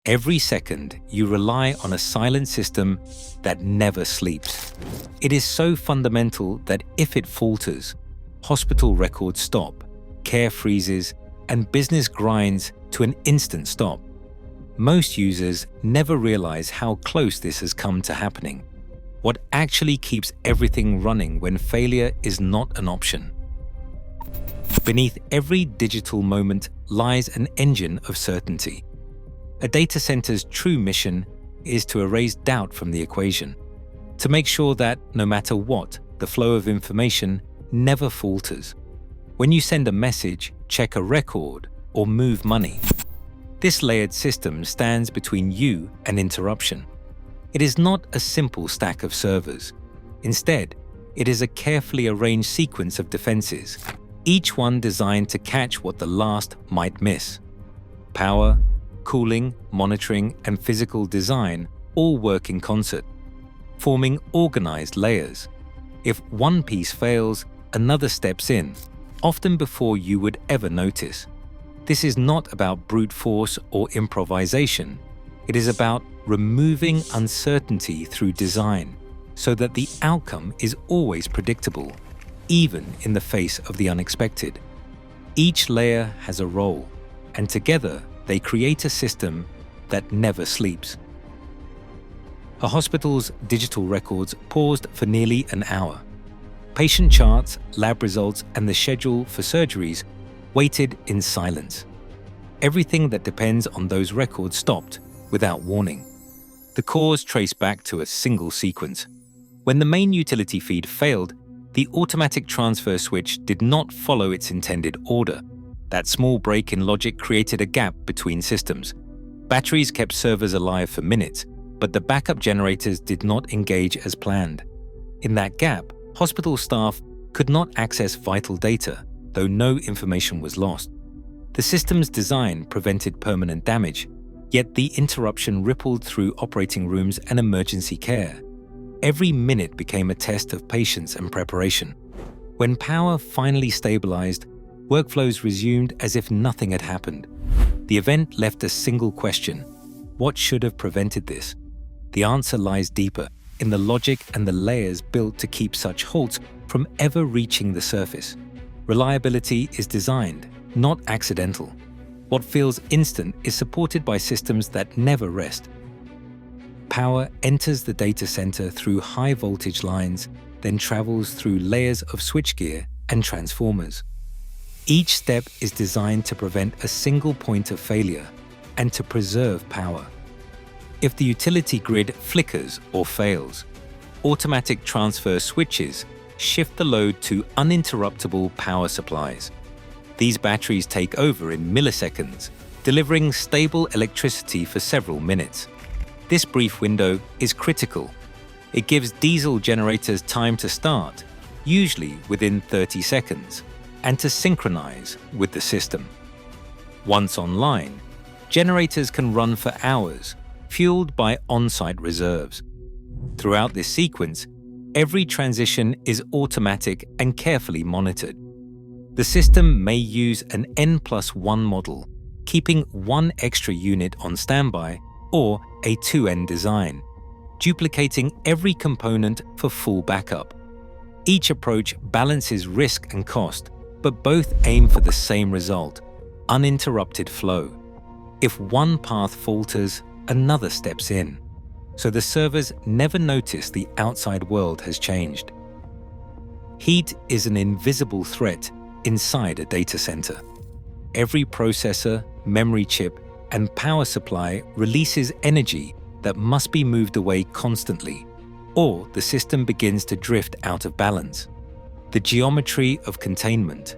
Every second, you rely on a silent system that never sleeps. It is so fundamental that if it falters, hospital records stop, care freezes, and business grinds to an instant stop. Most users never realize how close this has come to happening. What actually keeps everything running when failure is not an option? Beneath every digital moment lies an engine of certainty. A data center's true mission is to erase doubt from the equation, to make sure that, no matter what, the flow of information never falters. When you send a message, check a record, or move money, this layered system stands between you and interruption. It is not a simple stack of servers. Instead, it is a carefully arranged sequence of defenses, each one designed to catch what the last might miss. Power, cooling, monitoring, and physical design all work in concert, forming organized layers. If one piece fails, another steps in, often before you would ever notice. This is not about brute force or improvisation. It is about removing uncertainty through design so that the outcome is always predictable, even in the face of the unexpected. Each layer has a role, and together they create a system that never sleeps. A hospital's digital records paused for nearly an hour. Patient charts, lab results, and the schedule for surgeries waited in silence. Everything that depends on those records stopped without warning. The cause traced back to a single sequence. When the main utility feed failed, the automatic transfer switch did not follow its intended order. That small break in logic created a gap between systems. Batteries kept servers alive for minutes, but the backup generators did not engage as planned. In that gap, hospital staff could not access vital data, though no information was lost. The system's design prevented permanent damage, yet the interruption rippled through operating rooms and emergency care. Every minute became a test of patience and preparation. When power finally stabilized, workflows resumed as if nothing had happened. The event left a single question: what should have prevented this? The answer lies deeper, in the logic and the layers built to keep such halts from ever reaching the surface. Reliability is designed, not accidental. What feels instant is supported by systems that never rest. Power enters the data center through high voltage lines, then travels through layers of switchgear and transformers. Each step is designed to prevent a single point of failure and to preserve power. If the utility grid flickers or fails, automatic transfer switches shift the load to uninterruptible power supplies. These batteries take over in milliseconds, delivering stable electricity for several minutes. This brief window is critical. It gives diesel generators time to start, usually within 30 seconds, and to synchronize with the system. Once online, generators can run for hours, fueled by on-site reserves. Throughout this sequence, every transition is automatic and carefully monitored. The system may use an N+1 model, keeping one extra unit on standby, or a 2N design, duplicating every component for full backup. Each approach balances risk and cost, but both aim for the same result: uninterrupted flow. If one path falters, another steps in, so the servers never notice the outside world has changed. Heat is an invisible threat inside a data center. Every processor, memory chip, and power supply releases energy that must be moved away constantly, or the system begins to drift out of balance. The geometry of containment,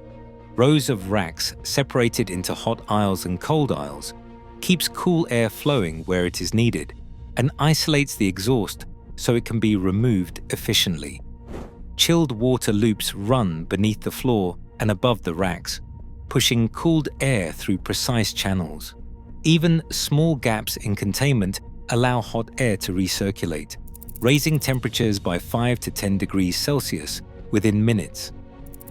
rows of racks separated into hot aisles and cold aisles, keeps cool air flowing where it is needed and isolates the exhaust so it can be removed efficiently. Chilled water loops run beneath the floor and above the racks, pushing cooled air through precise channels. Even small gaps in containment allow hot air to recirculate, raising temperatures by 5 to 10 degrees Celsius within minutes.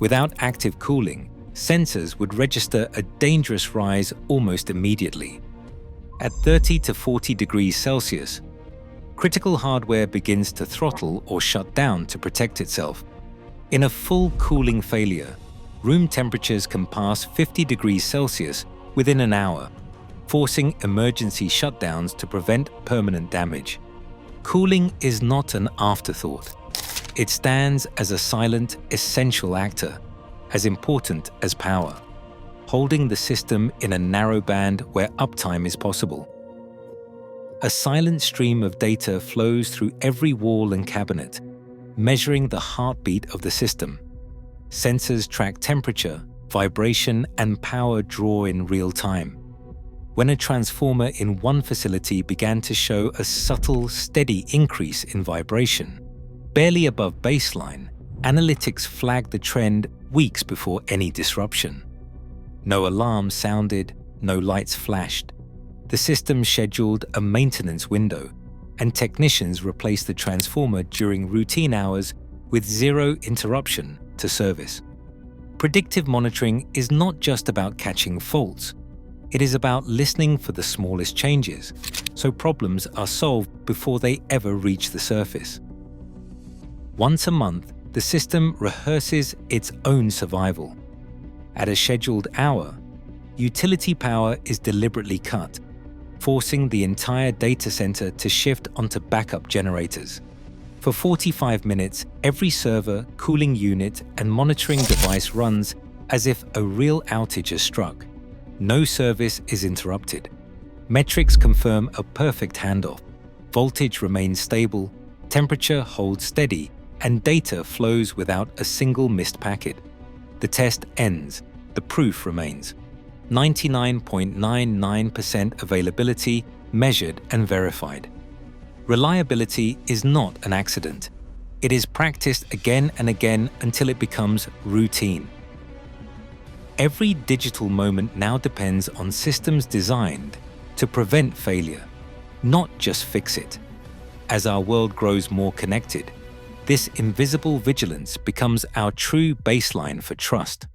Without active cooling, sensors would register a dangerous rise almost immediately. At 30 to 40 degrees Celsius, critical hardware begins to throttle or shut down to protect itself. In a full cooling failure, room temperatures can pass 50 degrees Celsius within an hour, forcing emergency shutdowns to prevent permanent damage. Cooling is not an afterthought. It stands as a silent, essential actor, as important as power, holding the system in a narrow band where uptime is possible. A silent stream of data flows through every wall and cabinet, measuring the heartbeat of the system. Sensors track temperature, vibration, and power draw in real time. When a transformer in one facility began to show a subtle, steady increase in vibration, barely above baseline, analytics flagged the trend weeks before any disruption. No alarm sounded, no lights flashed. The system scheduled a maintenance window, and technicians replaced the transformer during routine hours with zero interruption to service. Predictive monitoring is not just about catching faults. It is about listening for the smallest changes, so problems are solved before they ever reach the surface. Once a month, the system rehearses its own survival. At a scheduled hour, utility power is deliberately cut, forcing the entire data center to shift onto backup generators. For 45 minutes, every server, cooling unit, and monitoring device runs as if a real outage has struck. No service is interrupted. Metrics confirm a perfect handoff. Voltage remains stable, temperature holds steady, and data flows without a single missed packet. The test ends. The proof remains. 99.99% availability, measured and verified. Reliability is not an accident. It is practiced again and again until it becomes routine. Every digital moment now depends on systems designed to prevent failure, not just fix it. As our world grows more connected, this invisible vigilance becomes our true baseline for trust.